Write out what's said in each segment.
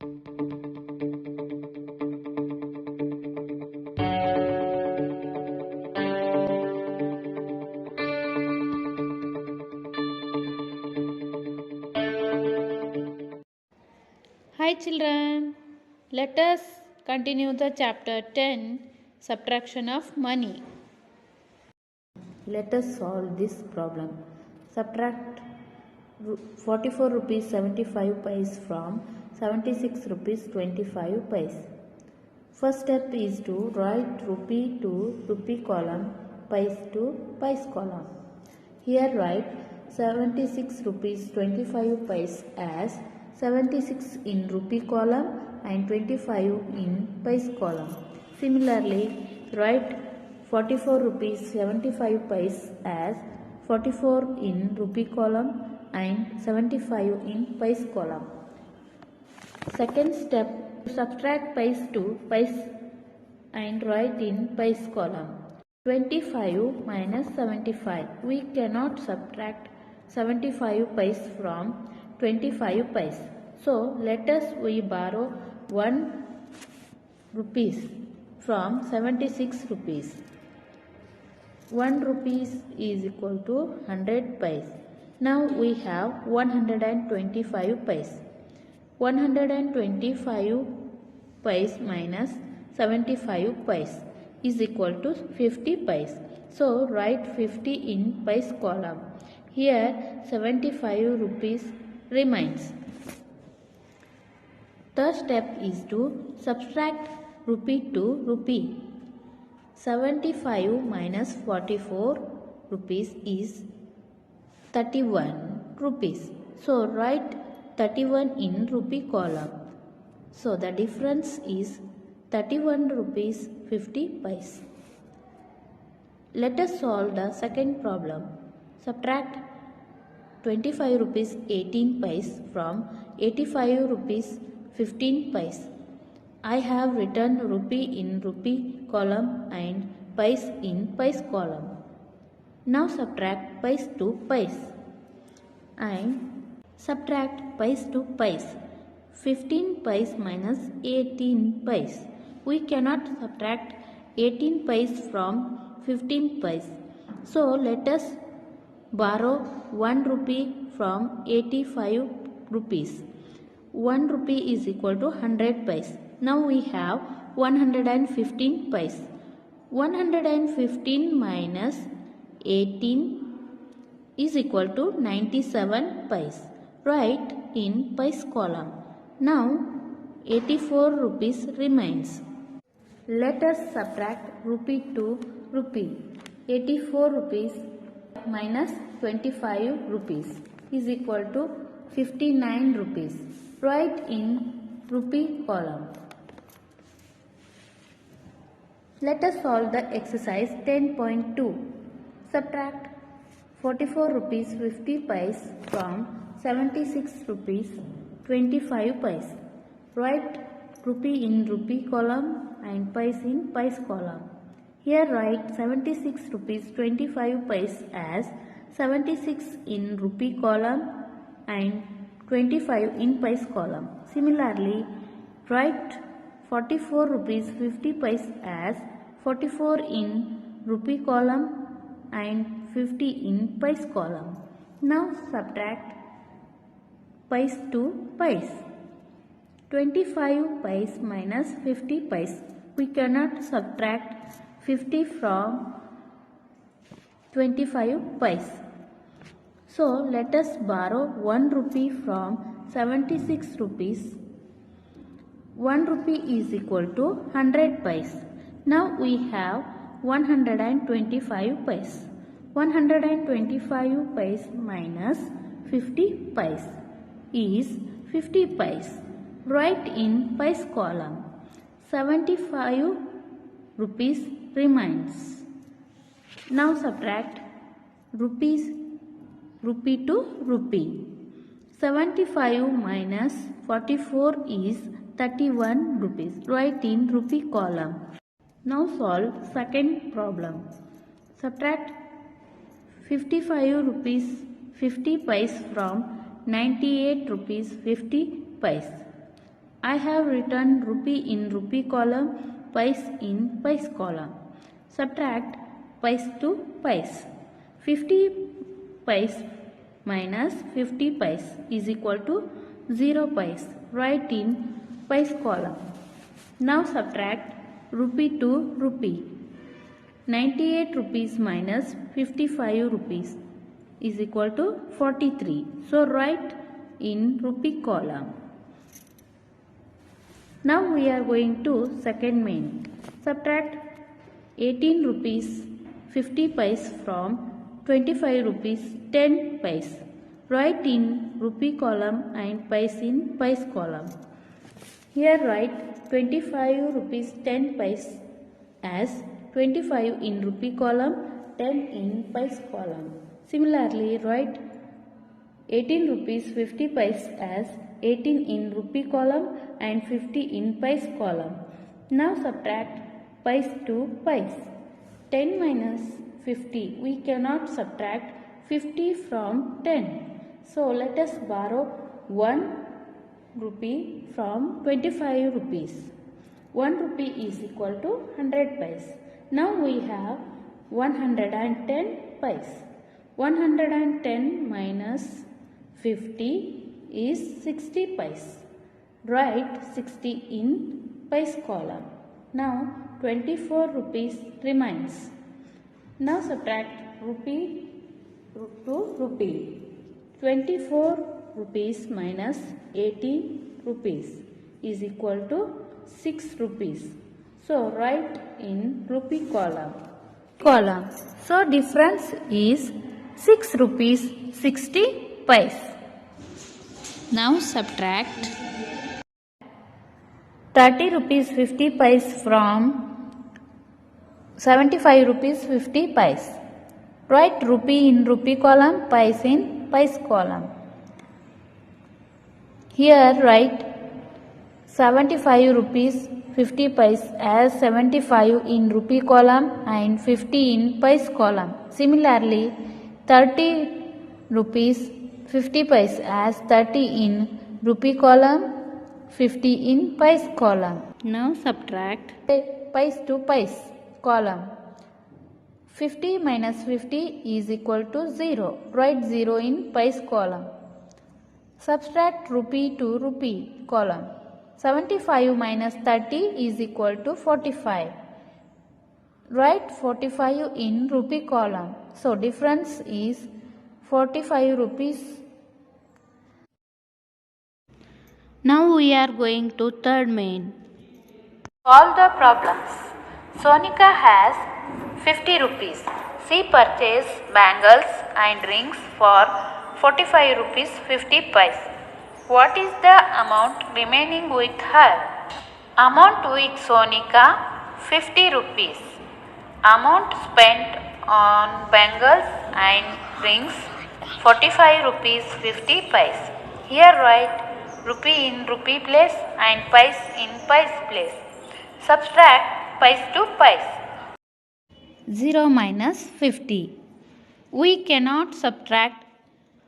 Hi children, let us continue the chapter 10, subtraction of money. Let us solve this problem. Subtract 44 rupees 75 paise from 76 rupees 25 paise. First step is to write rupee to rupee column, paise to paise column. Here write 76 rupees 25 paise as 76 in rupee column and 25 in paise column. Similarly, write 44 rupees 75 paise as 44 in rupee column and 75 in paise column. Second step, subtract paise to paise and write in paise column. 25 minus 75. We cannot subtract 75 paise from 25 paise. So let us we borrow 1 rupees from 76 rupees. 1 rupees is equal to 100 paise. Now we have 125 paise. 125 paise minus 75 paise is equal to 50 paise. So write 50 in paise column. Here 75 rupees remains. Third step is to subtract rupee to rupee. 75 minus 44 rupees is 31 rupees. So write 31 in rupee column. So the difference is 31 rupees 50 paise. Let us solve the second problem. Subtract 25 rupees 18 paise from 85 rupees 15 paise. I have written rupee in rupee column and paise in paise column. Now subtract paise to paise and subtract paise to paise. 15 paise minus 18 paise. We cannot subtract 18 paise from 15 paise. So let us borrow 1 rupee from 85 rupees. 1 rupee is equal to 100 paise. Now we have 115 paise. 115 minus 18 is equal to 97 paise. Write in paise column. Now 84 rupees remains. Let us subtract rupee to rupee. 84 rupees minus 25 rupees is equal to 59 rupees. Write in rupee column. Let us solve the exercise 10.2. Subtract 44 rupees 50 paise from 76 rupees 25 paise. Write rupee in rupee column and paise in paise column. Here write 76 rupees 25 paise as 76 in rupee column and 25 in paise column. Similarly, write 44 rupees 50 paise as 44 in rupee column and 50 in paise column. Now subtract paise to paise. 25 paise minus 50 paise. We cannot subtract 50 from 25 paise. So let us borrow 1 rupee from 76 rupees. 1 rupee is equal to 100 paise. Now we have 125 paise. 125 paise minus 50 paise is 50 paise. Write in paise column. 75 rupees remains. Now subtract rupee to rupee. 75 minus 44 is 31 rupees. Write in rupee column. Now solve second problem. Subtract 55 rupees 50 paise from 98 rupees 50 paise. I have written rupee in rupee column, pice in pice column. Subtract pice to pice. 50 pice minus 50 pice is equal to 0 pice. Write in pice column. Now subtract rupee to rupee. 98 rupees minus 55 rupees is equal to 43. So write in rupee column. Now we are going to second main. Subtract 18 rupees 50 pice from 25 rupees 10 pice. Write in rupee column and pice in pice column. Here write 25 rupees 10 pice as 25 in rupee column, 10 in pice column. Similarly, write 18 rupees 50 pice as 18 in rupee column and 50 in pice column. Now subtract pice to pice. 10 minus 50. We cannot subtract 50 from 10. So let us borrow 1 rupee from 25 rupees. 1 rupee is equal to 100 pice. Now we have 110 pice. 110 minus 50 is 60 pice. Write 60 in pice column. Now 24 rupees remains. Now subtract rupee to rupee. 24 rupees minus 18 rupees is equal to 6 rupees. So write in rupee column. So difference is 6 rupees 60 pice. Now subtract 30 rupees 50 pice from 75 rupees 50 pice. Write rupee in rupee column, pice in pice column. Here write 75 rupees 50 pice as 75 in rupee column and 50 in pice column. Similarly, 30 rupees 50 pice as 30 in rupee column, 50 in pice column. Now subtract Pice to pice column. 50 minus 50 is equal to 0. Write 0 in pice column. Subtract rupee to rupee column. 75 minus 30 is equal to 45. Write 45 in rupee column. So difference is 45 rupees. Now we are going to third main. Solve the problems. Sonika has 50 rupees. She purchased bangles and rings for 45 rupees 50 pice. What is the amount remaining with her? Amount with Sonika 50 rupees. Amount spent on bangles and rings 45 rupees 50 pice. Here write rupee in rupee place and pice in pice place. Subtract pice to pice. 0 minus 50. We cannot subtract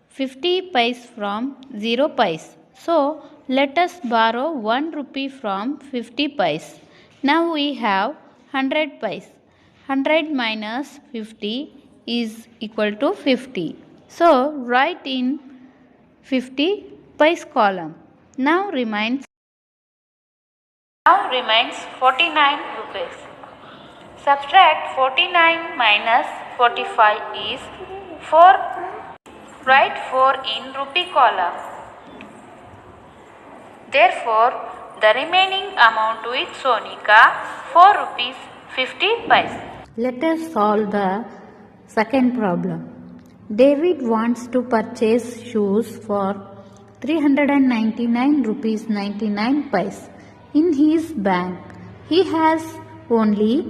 50 pice from 0 pice. So let us borrow 1 rupee from 50 pice. Now we have 100 pice. 100 minus 50 is equal to 50. So write in 50 pice column. Now remains 49 rupees. Subtract 49 minus 45 is 4. Write 4 in rupee column. Therefore, the remaining amount with Sonika 4 rupees 50 pice. Let us solve the second problem. David wants to purchase shoes for 399 rupees 99 pice. In his bank, he has only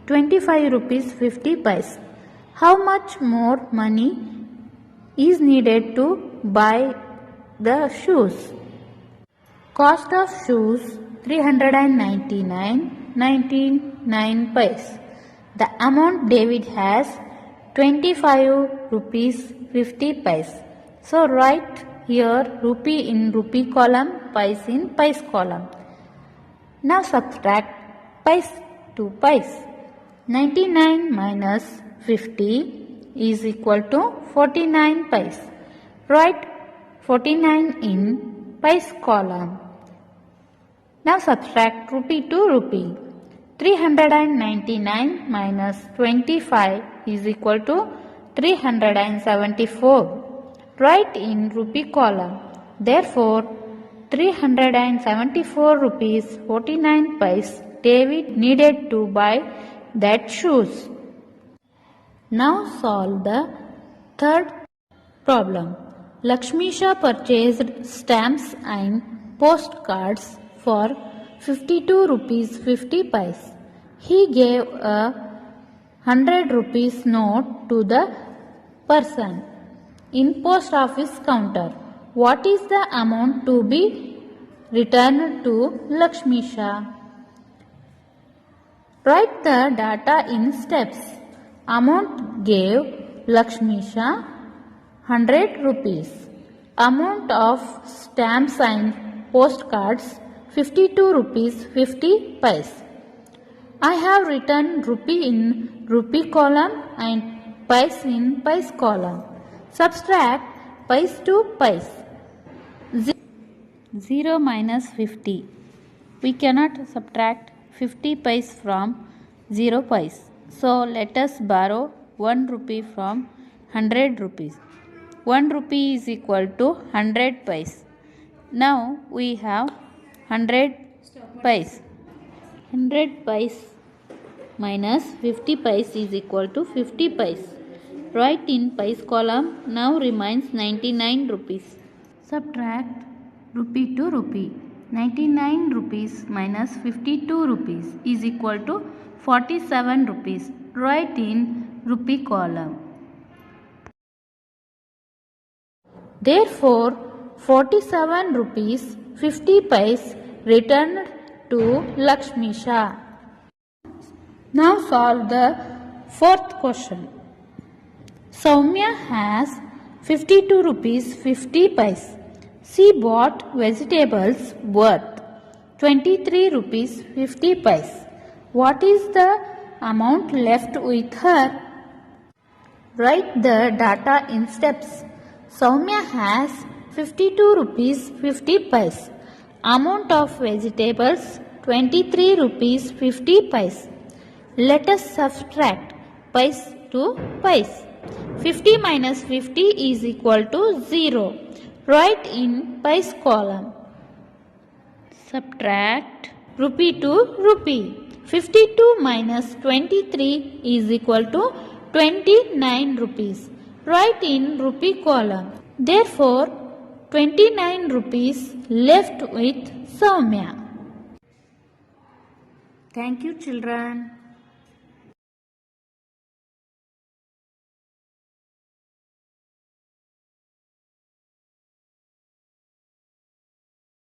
25 rupees 50 pice. How much more money is needed to buy the shoes? Cost of shoes 399.99 pice. The amount David has 25 rupees 50 pice. So write Here rupee in rupee column, pice in pice column. Now subtract pice to pice. 99 minus 50 is equal to 49 pice. Write 49 in pice column. Now subtract rupee to rupee. 399 minus 25 is equal to 374. Write in rupee column. Therefore, 374 rupees 49 pice David needed to buy that shoes. Now solve the third problem. Lakshmisha purchased stamps and postcards for 52 rupees 50 pice. He gave a 100 rupees note to the person in post office counter. What is the amount to be returned to Lakshmisha? Write the data in steps. Amount gave Lakshmisha 100 rupees. Amount of stamps and postcards 52 rupees 50 pice. I have written rupee in rupee column and pice in pice column. Subtract pice to pice. 0 minus 50. We cannot subtract 50 pice from 0 pice. So let us borrow 1 rupee from 100 rupees. 1 rupee is equal to 100 pice. Now we have 100 pice. 100 pice minus 50 pice is equal to 50 pice. Write in pice column. Now remains 99 rupees. Subtract rupee to rupee. 99 rupees minus 52 rupees is equal to 47 rupees. Write in rupee column. Therefore, 47 rupees 50 pice returned to Lakshmisha. Now solve the fourth question. Soumya has 52 rupees 50 pice. She bought vegetables worth 23 rupees 50 pice. What is the amount left with her? Write the data in steps. Soumya has 52 rupees 50 pice. Amount of vegetables 23 rupees 50 pice. Let us subtract pice to pice. 50 minus 50 is equal to 0. Write in pice column. Subtract rupee to rupee. 52 minus 23 is equal to 29 rupees. Write in rupee column. Therefore, 29 rupees left with Soumya. Thank you, children.